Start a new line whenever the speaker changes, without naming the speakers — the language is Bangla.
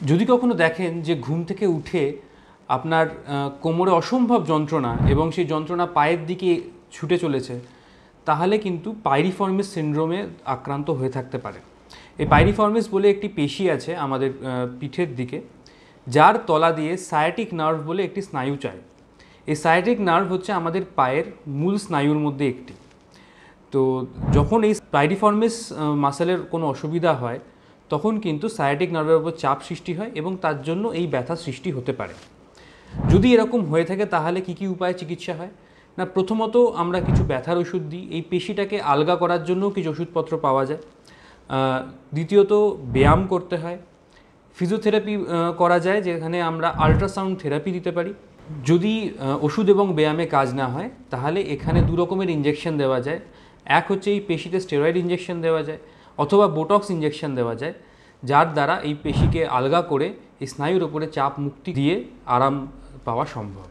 যদি কখনো দেখেন যে ঘুম থেকে উঠে আপনার কোমরে অসম্ভব যন্ত্রণা এবং সেই যন্ত্রণা পায়ের দিকে ছুটে চলেছে, তাহলে কিন্তু পাইরিফর্মিস সিনড্রোমে আক্রান্ত হয়ে থাকতে পারে। এই পাইরিফর্মিস বলে একটি পেশি আছে আমাদের পিঠের দিকে, যার তলা দিয়ে সায়াটিক নার্ভ বলে একটি স্নায়ু যায়। এই সায়াটিক নার্ভ হচ্ছে আমাদের পায়ের মূল স্নায়ুর মধ্যে একটি। তো যখন এই পাইরিফর্মিস মাসেলের কোনো অসুবিধা হয়, তখন কিন্তু সায়াটিক নার্ভের উপর চাপ সৃষ্টি হয় এবং তার জন্য এই ব্যথা সৃষ্টি হতে পারে। যদি এরকম হয়ে থাকে তাহলে কি উপায়ে চিকিৎসা হয় না, প্রথমত আমরা কিছু ব্যথার ওষুধ দিই, এই পেশিটাকে আলগা করার জন্যও কিছু ওষুধপত্র পাওয়া যায়। দ্বিতীয়ত ব্যায়াম করতে হয়, ফিজিওথেরাপি করা যায়, যেখানে আমরা আল্ট্রাসাউন্ড থেরাপি দিতে পারি। যদি ওষুধ এবং ব্যায়ামে কাজ না হয় তাহলে এখানে দু রকমের ইঞ্জেকশন দেওয়া যায়। এক হচ্ছে এই পেশিতে স্টেরয়েড ইঞ্জেকশন দেওয়া যায়, অথবা বোটক্স ইঞ্জেকশন দেওয়া যায়, যার দ্বারা এই পেশিকে আলগা করে এই স্নায়ুর ওপরে চাপ মুক্তি দিয়ে আরাম পাওয়া সম্ভব।